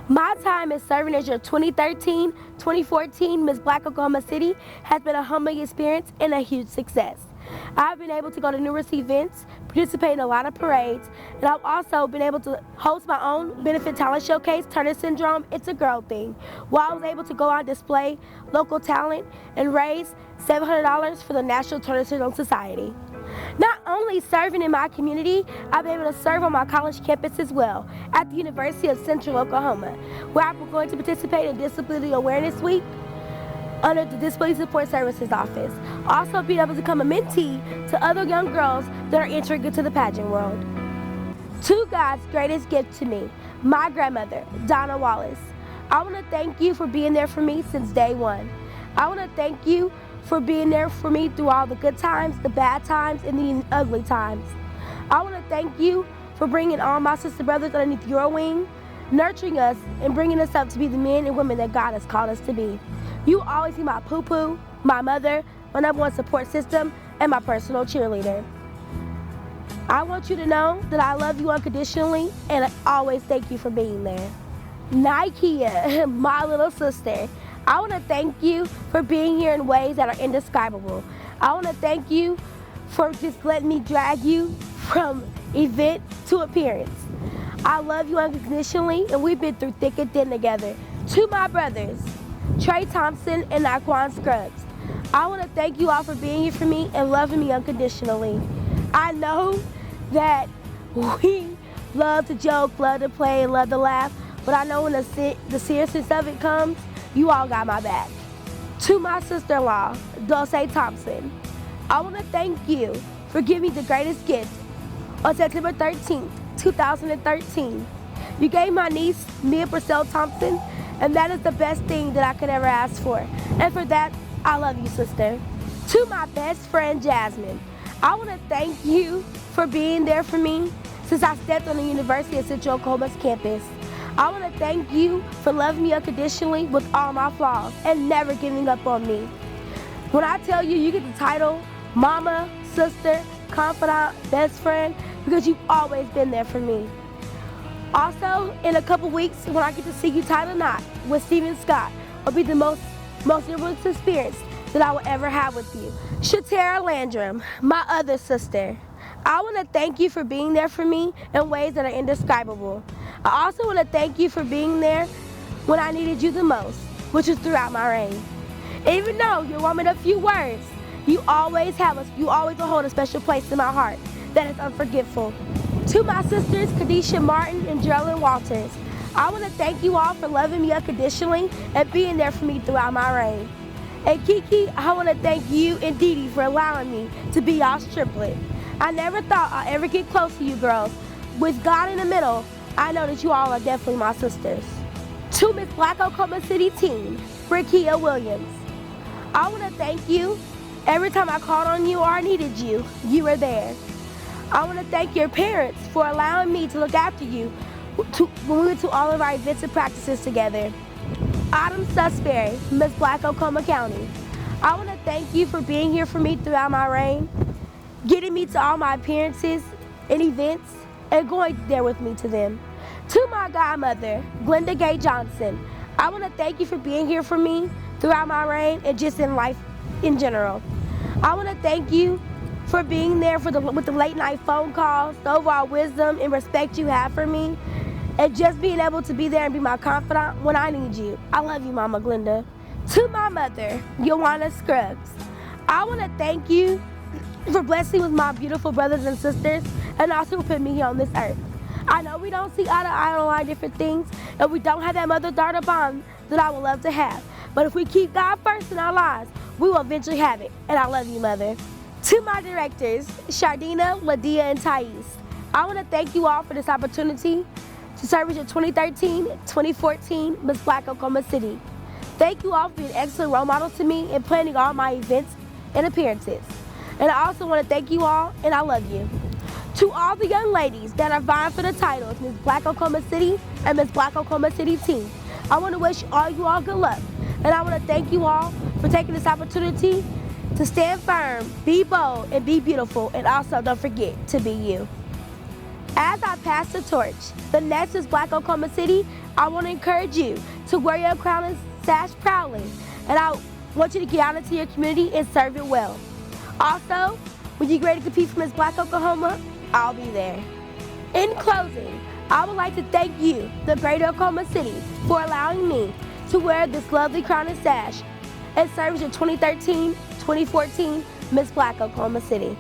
My time as serving as your 2013-2014 Miss Black Oklahoma City has been a humbling experience and a huge success. I've been able to go to numerous events, participate in a lot of parades, and I've also been able to host my own benefit talent showcase, Turner Syndrome, It's a Girl Thing, where I was able to go on display local talent and raise $700 for the National Turner Syndrome Society. Not only serving in my community, I've been able to serve on my college campus as well, at the University of Central Oklahoma, where I'm going to participate in Disability Awareness Week under the Disability Support Services Office. Also being able to become a mentee to other young girls that are entering into the pageant world. To God's greatest gift to me, my grandmother, Donna Wallace. I want to thank you for being there for me since day one. I want to thank you for being there for me through all the good times, the bad times, and the ugly times. I want to thank you for bringing all my sister brothers underneath your wing, nurturing us, and bringing us up to be the men and women that God has called us to be. You always be my poo-poo, my mother, my number one support system, and my personal cheerleader. I want you to know that I love you unconditionally, and I always thank you for being there. LuKeesha, my little sister, I want to thank you for being here in ways that are indescribable. I want to thank you for just letting me drag you from event to appearance. I love you unconditionally, and we've been through thick and thin together. To my brothers, Trey Thompson and Naquan Scruggs, I want to thank you all for being here for me and loving me unconditionally. I know that we love to joke, love to play, and love to laugh, but I know when the seriousness of it comes, you all got my back. To my sister-in-law, Dulce Thompson, I want to thank you for giving me the greatest gift on September 13th, 2013. You gave my niece, Mia Purcell Thompson, and that is the best thing that I could ever ask for. And for that, I love you, sister. To my best friend, Jasmine, I want to thank you for being there for me since I stepped on the University of Central Oklahoma's campus. I want to thank you for loving me unconditionally with all my flaws and never giving up on me. When I tell you, you get the title mama, sister, confidant, best friend, because you've always been there for me. Also, in a couple weeks, when I get to see you tie the knot with Stephen Scott, will be the most important experience that I will ever have with you. Shatara Landrum, my other sister, I want to thank you for being there for me in ways that are indescribable. I also want to thank you for being there when I needed you the most, which was throughout my reign. Even though you're a woman of few words, you always will hold a special place in my heart that is unforgetful. To my sisters, Kadisha Martin and Geraldine Walters, I want to thank you all for loving me unconditionally and being there for me throughout my reign. And Kiki, I want to thank you and Dee Dee for allowing me to be y'all's triplet. I never thought I'd ever get close to you girls. With God in the middle, I know that you all are definitely my sisters. To Miss Black Oklahoma City team, Rakia Williams, I want to thank you. Every time I called on you or I needed you, you were there. I want to thank your parents for allowing me to look after you when we went to all of our events and practices together. Autumn Susbury, Miss Black Oklahoma County, I want to thank you for being here for me throughout my reign, getting me to all my appearances and events, and going there with me to them. To my godmother, Glenda Gay Johnson, I want to thank you for being here for me throughout my reign and just in life in general. I want to thank you for being there with the late night phone calls, the overall wisdom and respect you have for me, and just being able to be there and be my confidant when I need you. I love you, Mama Glenda. To my mother, Joanna Scruggs, I want to thank you for blessing with my beautiful brothers and sisters and also for putting me here on this earth. I know we don't see eye to eye on a lot of different things, and we don't have that mother-daughter bond that I would love to have. But if we keep God first in our lives, we will eventually have it. And I love you, Mother. To my directors, Shardina, Ladia, and Thais, I want to thank you all for this opportunity to serve as your 2013-2014 Miss Black Oklahoma City. Thank you all for being excellent role models to me and planning all my events and appearances. And I also want to thank you all, and I love you. To all the young ladies that are vying for the titles, Miss Black Oklahoma City and Miss Black Oklahoma City team, I want to wish you all good luck. And I want to thank you all for taking this opportunity to stand firm, be bold, and be beautiful. And also don't forget to be you. As I pass the torch, the next is Black Oklahoma City, I want to encourage you to wear your crown and sash proudly, and I want you to get out into your community and serve it well. Also, when you get ready to compete for Miss Black Oklahoma, I'll be there. In closing, I would like to thank you, the Great Oklahoma City, for allowing me to wear this lovely crown and sash and serve as your 2013-2014 Miss Black Oklahoma City.